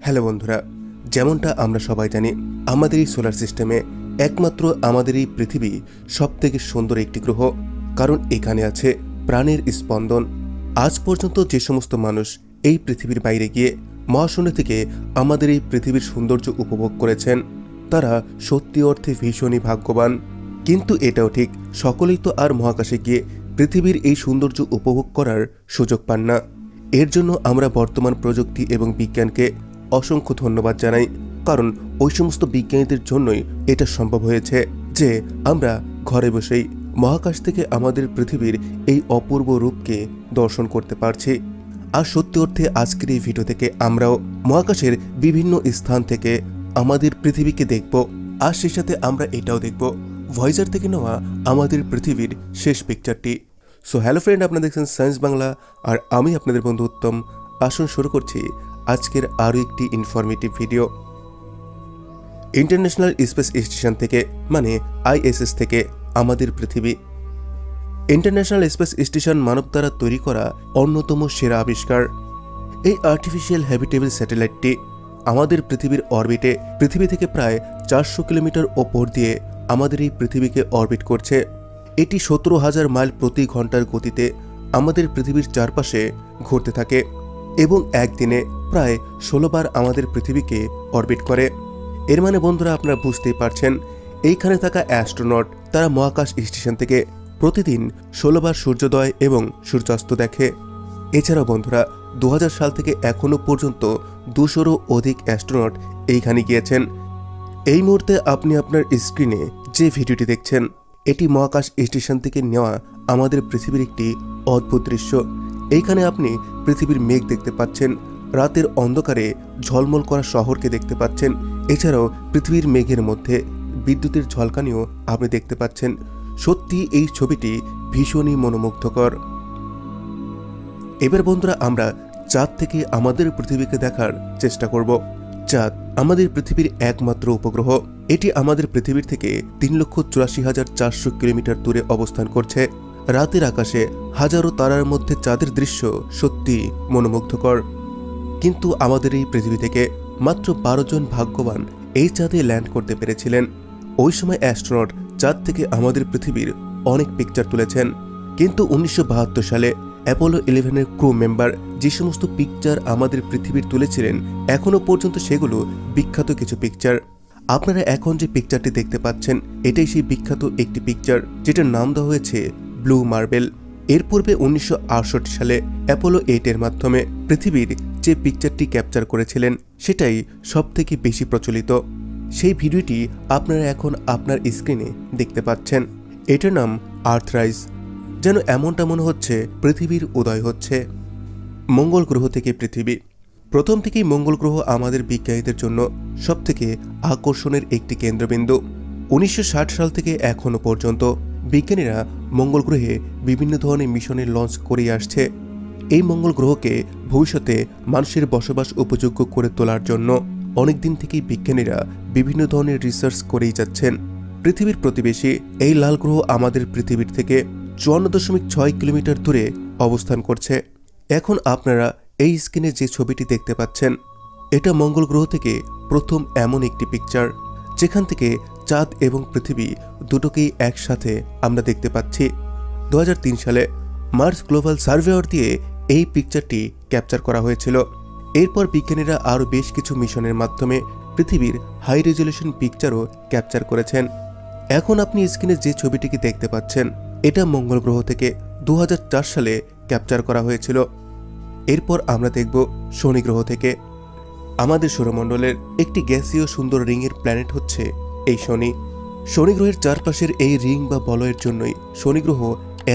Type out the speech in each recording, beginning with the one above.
Hello বন্ধুরা, যেমনটা আমরা সবাই জানি আমাদের এই সোলার সিস্টেমে একমাত্র আমাদের এই পৃথিবী সবথেকে সুন্দর একটি গ্রহ। কারণ এখানে আছে প্রাণের স্পন্দন। আজ পর্যন্ত যে সমস্ত মানুষ এই পৃথিবীর বাইরে গিয়ে মহাশূন্য থেকে আমাদের এই পৃথিবীর সৌন্দর্য উপভোগ করেছেন তারা সত্যি অর্থে ভীষণই ভাগ্যবান। কিন্তু এটাও ঠিক, সকলেই তো আর মহাকাশে গিয়ে পৃথিবীর এই সৌন্দর্য উপভোগ করার সুযোগ পান না। এর জন্য আমরা বর্তমান প্রযুক্তি এবং বিজ্ঞানকে অসংখ্য ধন্যবাদ জানাই, কারণ ওই সমস্ত বিজ্ঞানীদের জন্যই এটা সম্ভব হয়েছে যে আমরা ঘরে বসেই মহাকাশ থেকে আমাদের পৃথিবীর এই অপূর্ব রূপকে দর্শন করতে পারছি। আর সত্যি অর্থে আজকের এই ভিডিও থেকে আমরাও মহাকাশের বিভিন্ন স্থান থেকে আমাদের পৃথিবীকে দেখব, আর সেই সাথে আমরা এটাও দেখব ভয়েজার থেকে নেওয়া আমাদের পৃথিবীর শেষ পিকচারটি। সো হ্যালো ফ্রেন্ড, আপনারা দেখছেন সায়েন্স বাংলা, আর আমি আপনাদের বন্ধু উত্তম। আসুন শুরু করছি আজকের আরও একটি informative video. International space station থেকে মানে ISS থেকে আমাদের পৃথিবী। ইন্টারন্যাশনাল স্পেস স্টেশন মানব দ্বারা তৈরি করা অন্যতম সেরা আবিষ্কার। এই আর্টিফিশিয়াল হ্যাবিটেবল স্যাটেলাইটটি আমাদের পৃথিবীর অরবিটে পৃথিবী থেকে প্রায় 400 কিলোমিটার ওপর দিয়ে আমাদের এই পৃথিবীকে অরবিট করছে। এটি 17,000 মাইল প্রতি ঘন্টার গতিতে আমাদের পৃথিবীর চারপাশে ঘুরতে থাকে এবং একদিনে প্রায় 16 বার আমাদের পৃথিবীকে অরবিট করে। এর মানে বন্ধুরা, আপনারা বুঝতেই পারছেন এইখানে থাকা অ্যাস্ট্রোনট তারা মহাকাশ স্টেশন থেকে প্রতিদিন 16 বার সূর্যোদয় এবং সূর্যাস্ত দেখে। এছাড়াও বন্ধুরা, 2000 সাল থেকে এখনো পর্যন্ত 200-রও অধিক অ্যাস্ট্রোনট এইখানে গিয়েছেন। এই মুহূর্তে আপনি আপনার স্ক্রিনে যে ভিডিওটি দেখছেন এটি মহাকাশ স্টেশন থেকে নেওয়া আমাদের পৃথিবীর একটি অদ্ভুত দৃশ্য। এইখানে আপনি পৃথিবীর মেঘ দেখতে পাচ্ছেন, রাতের অন্ধকারে ঝলমল করা শহরকে দেখতে পাচ্ছেন। এছাড়াও পৃথিবীর মেঘের মধ্যে বিদ্যুতের ঝলকানিও আপনি দেখতে পাচ্ছেন। সত্যি এই ছবিটি ভীষণই মনোমুগ্ধকর। এবার বন্ধুরা, আমরা চাঁদ থেকে আমাদের পৃথিবীকে দেখার চেষ্টা করব। চাঁদ আমাদের পৃথিবীর একমাত্র উপগ্রহ। এটি আমাদের পৃথিবীর থেকে 3,84,400 কিলোমিটার দূরে অবস্থান করছে। রাতের আকাশে হাজারো তারার মধ্যে চাঁদের দৃশ্য সত্যি মনোমুগ্ধকর। কিন্তু আমাদের এই পৃথিবী থেকে মাত্র 12 জন ভাগ্যবান এই চাঁদে ল্যান্ড করতে পেরেছিলেন। ওই সময় অ্যাস্ট্রোনট চাঁদ থেকে আমাদের পৃথিবীর অনেক পিকচার তুলেছেন। কিন্তু 1972 সালে অ্যাপোলো 11-এর ক্রু মেম্বার যে সমস্ত পিকচার আমাদের পৃথিবীর তুলেছিলেন এখনো পর্যন্ত সেগুলো বিখ্যাত কিছু পিকচার। আপনারা এখন যে পিকচারটি দেখতে পাচ্ছেন এটাই সেই বিখ্যাত একটি পিকচার যেটার নাম দেওয়া হয়েছে ব্লু মার্বেল। এর পূর্বে 1968 সালে অ্যাপোলো 8-এর মাধ্যমে পৃথিবীর যে পিকচারটি ক্যাপচার করেছিলেন সেটাই সবথেকে বেশি প্রচলিত। সেই ভিডিওটি আপনারা এখন আপনার স্ক্রিনে দেখতে পাচ্ছেন। এটার নাম আর্থরাইজ। যেন এমনটা মনে হচ্ছে পৃথিবীর উদয় হচ্ছে। মঙ্গল গ্রহ থেকে পৃথিবী। প্রথম থেকেই মঙ্গল গ্রহ আমাদের বিজ্ঞানীদের জন্য সবথেকে আকর্ষণের একটি কেন্দ্রবিন্দু। 1960 সাল থেকে এখনো পর্যন্ত বিজ্ঞানীরা মঙ্গল গ্রহে বিভিন্ন ধরনের মিশনে লঞ্চ করে আসছে। এই মঙ্গল গ্রহকে ভবিষ্যতে মানুষের বসবাস উপযোগ্য করে তোলার জন্য অনেকদিন থেকেই বিজ্ঞানীরা বিভিন্ন ধরনের রিসার্চ করেই যাচ্ছেন। পৃথিবীর প্রতিবেশী এই লাল গ্রহ আমাদের পৃথিবীর থেকে 54.6 কিলোমিটার দূরে অবস্থান করছে। এখন আপনারা এই স্ক্রিনে যে ছবিটি দেখতে পাচ্ছেন এটা মঙ্গল গ্রহ থেকে প্রথম এমন একটি পিকচার যেখান থেকে চাঁদ এবং পৃথিবী দুটোকেই একসাথে আমরা দেখতে পাচ্ছি। 2003 সালে মার্স গ্লোবাল সার্ভেয়ার দিয়ে এই পিকচারটি ক্যাপচার করা হয়েছিল। এরপর বিজ্ঞানীরা আরও বেশ কিছু মিশনের মাধ্যমে পৃথিবীর হাই রেজলিউশন পিকচারও ক্যাপচার করেছেন। এখন আপনি স্ক্রিনে যে ছবিটিকে দেখতে পাচ্ছেন এটা মঙ্গল গ্রহ থেকে 2004 সালে ক্যাপচার করা হয়েছিল। এরপর আমরা দেখব শনি গ্রহ থেকে। আমাদের সৌরমণ্ডলের একটি গ্যাসীয় সুন্দর রিংয়ের প্ল্যানেট হচ্ছে এই শনি। শনি গ্রহের চারপাশের এই রিং বা বলয়ের জন্যই শনি গ্রহ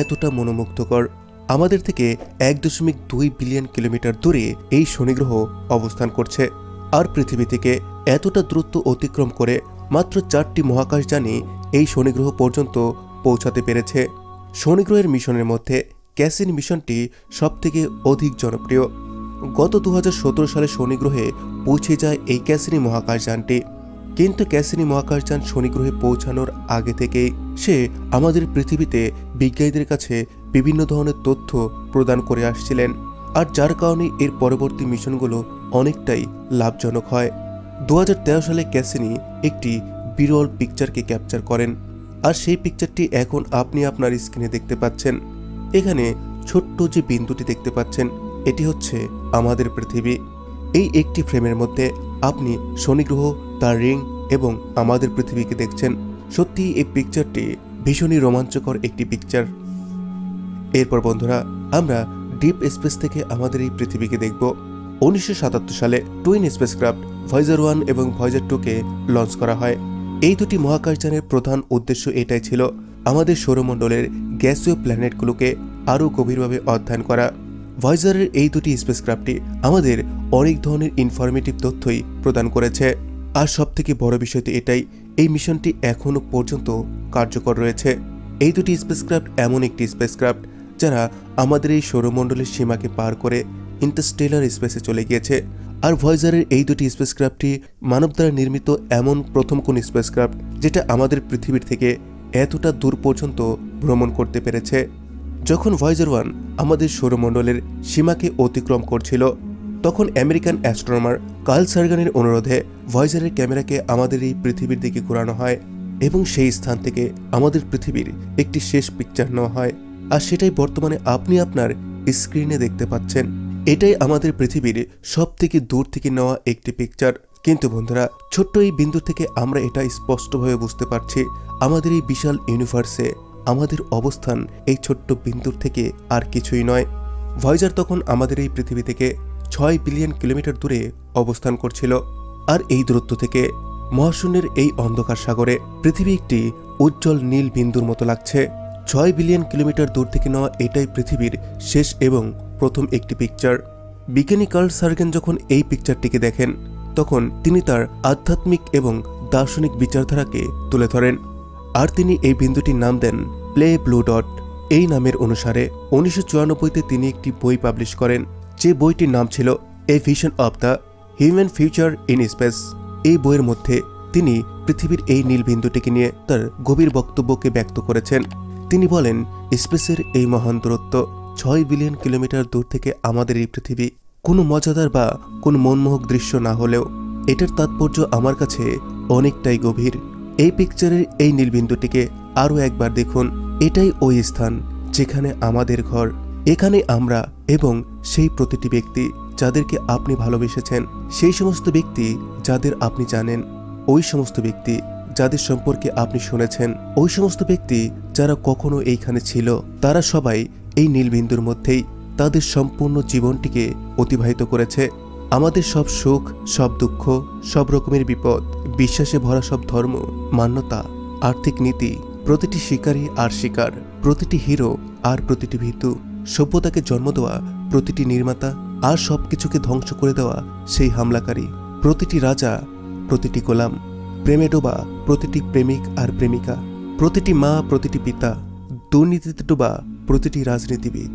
এতটা মনোমুগ্ধকর। আমাদের থেকে 1.2 বিলিয়ন কিলোমিটার দূরে এই শনি গ্রহ অবস্থান করছে। আর পৃথিবী থেকে এতটা দূরত্ব অতিক্রম করে মাত্র 4টি মহাকাশযানই এই শনি গ্রহ পর্যন্ত পৌঁছাতে পেরেছে। শনি গ্রহের মিশনের মধ্যে ক্যাসিনি মিশনটি সবথেকে অধিক জনপ্রিয়। গত 2017 সালে শনি গ্রহে পৌঁছে যায় এই ক্যাসিনি মহাকাশযানটি। কিন্তু ক্যাসিনি মহাকাশযান শনি গ্রহে পৌঁছানোর আগে থেকেই সে আমাদের পৃথিবীতে বিজ্ঞানীদের কাছে বিভিন্ন ধরনের তথ্য প্রদান করে আসছিলেন, আর যার কারণে এর পরবর্তী মিশনগুলো অনেকটাই লাভজনক হয়। 2013 সালে ক্যাসিনি একটি বিরল পিকচারকে ক্যাপচার করেন, আর সেই পিকচারটি এখন আপনি আপনার স্ক্রিনে দেখতে পাচ্ছেন। এখানে ছোট্ট যে বিন্দুটি দেখতে পাচ্ছেন, এটি হচ্ছে আমাদের পৃথিবী। এই একটি ফ্রেমের মধ্যে আপনি শনি গ্রহ, তার রিং এবং আমাদের পৃথিবীকে দেখছেন। সত্যি এই পিকচারটি ভীষণই রোমাঞ্চকর একটি পিকচার। এরপর বন্ধুরা, আমরা ডিপ স্পেস থেকে আমাদের এই পৃথিবীকে দেখব। 1977 সালে টুইন স্পেসক্রাফট ভয়েজার 1 এবং ভয়েজার 2 কে লঞ্চ করা হয়। এই দুটি মহাকাশযানের প্রধান উদ্দেশ্য এটাই ছিল, আমাদের সৌরমণ্ডলের গ্যাসীয় প্ল্যানেটগুলোকে আরও গভীরভাবে অধ্যয়ন করা। ভয়েজারের এই দুটি স্পেসক্রাফটটি আমাদের অনেক ধরনের ইনফরমেটিভ তথ্যই প্রদান করেছে। আর সবথেকে বড় বিষয় তো এটাই, এই মিশনটি এখনও পর্যন্ত কার্যকর রয়েছে। এই দুটি স্পেসক্রাফট এমন একটি স্পেসক্রাফট যারা আমাদের এই সৌরমণ্ডলের সীমাকে পার করে ইন্টারস্টেলার স্পেসে চলে গিয়েছে। আর ভয়েজারের এই দুটি স্পেসক্রাফটটি মানব দ্বারা নির্মিত এমন প্রথম কোন স্পেসক্রাফট যেটা আমাদের পৃথিবীর থেকে এতটা দূর পর্যন্ত ভ্রমণ করতে পেরেছে। যখন ভয়েজার 1 আমাদের সৌরমণ্ডলের সীমাকে অতিক্রম করছিল, তখন আমেরিকান অ্যাস্ট্রোনমার কার্ল সার্গানের অনুরোধে ভয়েজারের ক্যামেরাকে আমাদের এই পৃথিবীর দিকে ঘোরানো হয় এবং সেই স্থান থেকে আমাদের পৃথিবীর একটি শেষ পিকচার নেওয়া হয়। আর সেটাই বর্তমানে আপনি আপনার স্ক্রিনে দেখতে পাচ্ছেন। এটাই আমাদের পৃথিবীর সব থেকে দূর থেকে নেওয়া একটি পিকচার। কিন্তু বন্ধুরা, ছোট্ট এই বিন্দু থেকে আমরা এটা স্পষ্টভাবে বুঝতে পারছি, আমাদের এই বিশাল ইউনিভার্সে আমাদের অবস্থান এই ছোট্ট বিন্দুর থেকে আর কিছুই নয়। ভয়েজার তখন আমাদের এই পৃথিবী থেকে 6 বিলিয়ন কিলোমিটার দূরে অবস্থান করছিল। আর এই দূরত্ব থেকে মহাশূন্যের এই অন্ধকার সাগরে পৃথিবী একটি উজ্জ্বল নীল বিন্দুর মতো লাগছে। 6 বিলিয়ন কিলোমিটার দূর থেকে নেওয়া এটাই পৃথিবীর শেষ এবং প্রথম একটি পিকচার। বিজ্ঞানী কার্ল সার্গেন যখন এই পিকচারটিকে দেখেন, তখন তিনি তার আধ্যাত্মিক এবং দার্শনিক বিচারধারাকে তুলে ধরেন। আর তিনি এই বিন্দুটির নাম দেন প্লে ব্লু ডট। এই নামের অনুসারে 1994-তে তিনি একটি বই পাবলিশ করেন, যে বইটির নাম ছিল এ vision of the human future in space. এই বইয়ের মধ্যে তিনি পৃথিবীর এই নীল বিন্দুটিকে নিয়ে তার গভীর বক্তব্যকে ব্যক্ত করেছেন। তিনি বলেন, স্পেসের এই মহান দূরত্ব 6 বিলিয়ন কিলোমিটার দূর থেকে আমাদের এই পৃথিবী কোনো মজাদার বা কোনো মনমোহক দৃশ্য না হলেও এটার তাৎপর্য আমার কাছে অনেকটাই গভীর। এই পিকচারের এই নীলবিন্দুটিকে আরও একবার দেখুন। এটাই ওই স্থান যেখানে আমাদের ঘর। এখানে আমরা এবং সেই প্রতিটি ব্যক্তি যাদেরকে আপনি ভালোবেসেছেন, সেই সমস্ত ব্যক্তি যাদের আপনি জানেন, ওই সমস্ত ব্যক্তি যাদের সম্পর্কে আপনি শুনেছেন, ওই সমস্ত ব্যক্তি যারা কখনো এইখানে ছিল, তারা সবাই এই নীলবিন্দুর মধ্যেই তাদের সম্পূর্ণ জীবনটিকে অতিবাহিত করেছে। আমাদের সব সুখ, সব দুঃখ, সব রকমের বিপদ, বিশ্বাসে ভরা সব ধর্ম, মান্যতা, আর্থিক নীতি, প্রতিটি শিকারী আর শিকার, প্রতিটি হিরো আর প্রতিটি ভীতু, সভ্যতাকে জন্ম দেওয়া প্রতিটি নির্মাতা আর সবকিছুকে ধ্বংস করে দেওয়া সেই হামলাকারী, প্রতিটি রাজা, প্রতিটি গোলাম, প্রেমে ডোবা প্রতিটি প্রেমিক আর প্রেমিকা, প্রতিটি মা, প্রতিটি পিতা, দুর্নীতিতে ডোবা প্রতিটি রাজনীতিবিদ,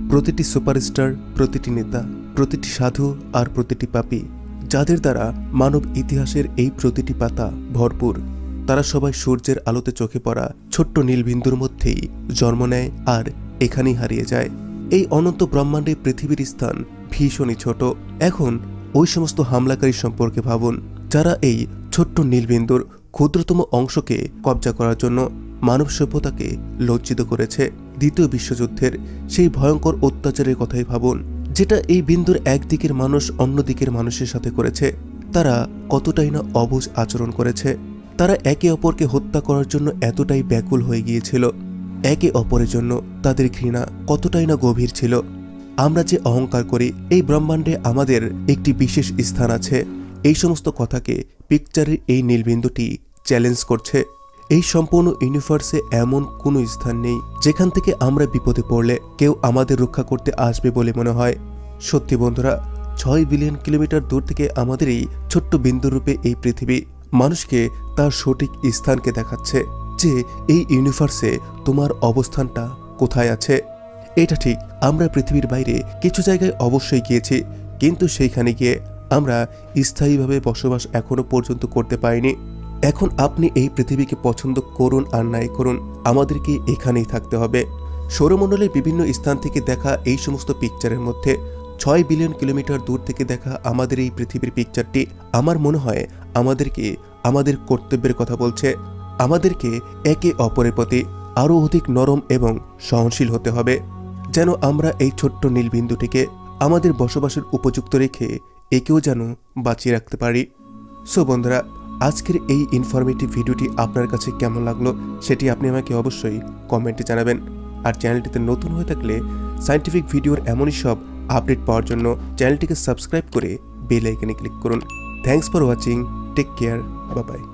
প্রতিটি সুপারস্টার, প্রতিটি নেতা, প্রতিটি সাধু আর প্রতিটি পাপী, যাদের দ্বারা মানব ইতিহাসের এই প্রতিটি পাতা ভরপুর, তারা সবাই সূর্যের আলোতে চোখে পড়া ছোট্ট নীলবিন্দুর মধ্যেই জন্ম নেয় আর এখানেই হারিয়ে যায়। এই অনন্ত ব্রহ্মাণ্ডে পৃথিবীর স্থান ভীষণই ছোট। এখন ওই সমস্ত হামলাকারী সম্পর্কে ভাবুন, যারা এই ছোট্ট নীলবিন্দুর ক্ষুদ্রতম অংশকে কবজা করার জন্য মানব সভ্যতাকে লজ্জিত করেছে। দ্বিতীয় বিশ্বযুদ্ধের সেই ভয়ঙ্কর অত্যাচারের কথাই ভাবুন, যেটা এই বিন্দুর একদিকের মানুষ অন্য দিকের মানুষের সাথে করেছে। তারা কতটাই না অবুঝ আচরণ করেছে। তারা একে অপরকে হত্যা করার জন্য এতটাই ব্যাকুল হয়ে গিয়েছিল। একে অপরের জন্য তাদের ঘৃণা কতটাই না গভীর ছিল। আমরা যে অহংকার করি, এই ব্রহ্মাণ্ডে আমাদের একটি বিশেষ স্থান আছে, এই সমস্ত কথাকে পিকচারের এই নীলবিন্দুটি চ্যালেঞ্জ করছে। এই সম্পূর্ণ ইউনিভার্সে এমন কোনো স্থান নেই যেখান থেকে আমরা বিপদে পড়লে কেউ আমাদের রক্ষা করতে আসবে বলে মনে হয়। সত্যি বন্ধুরা, 6 বিলিয়ন কিলোমিটার দূর থেকে আমাদের এই ছোট্ট বিন্দুরূপে এই পৃথিবী মানুষকে তার সঠিক স্থানকে দেখাচ্ছে, যে এই ইউনিভার্সে তোমার অবস্থানটা কোথায় আছে। এটা ঠিক, আমরা পৃথিবীর বাইরে কিছু জায়গায় অবশ্যই গিয়েছি, কিন্তু সেইখানে গিয়ে আমরা স্থায়ীভাবে বসবাস এখনো পর্যন্ত করতে পারিনি। এখন আপনি এই পৃথিবীকে পছন্দ করুন আর নাই করুন, আমাদেরকে এখানেই থাকতে হবে। সৌরমণ্ডলের বিভিন্ন স্থান থেকে দেখা এই সমস্ত পিকচারের মধ্যে 6 বিলিয়ন কিলোমিটার দূর থেকে দেখা আমাদের এই পৃথিবীর পিকচারটি আমার মনে হয় আমাদেরকে আমাদের কর্তব্যের কথা বলছে। আমাদেরকে একে অপরের প্রতি আরও অধিক নরম এবং সহনশীল হতে হবে, যেন আমরা এই ছোট্ট নীলবিন্দুটিকে আমাদের বসবাসের উপযুক্ত রেখে একেও যেন বাঁচিয়ে রাখতে পারি। সো বন্ধুরা, আজকের এই ইনফরমেটিভ ভিডিওটি আপনার কাছে কেমন লাগলো সেটি আপনি আমাকে অবশ্যই কমেন্টে জানাবেন। আর চ্যানেলটিতে নতুন হয়ে থাকলে সায়েন্টিফিক ভিডিওর এমনই সব আপডেট পাওয়ার জন্য চ্যানেলটিকে সাবস্ক্রাইব করে বেল আইকনে ক্লিক করুন। Thanks for watching, take care, bye by.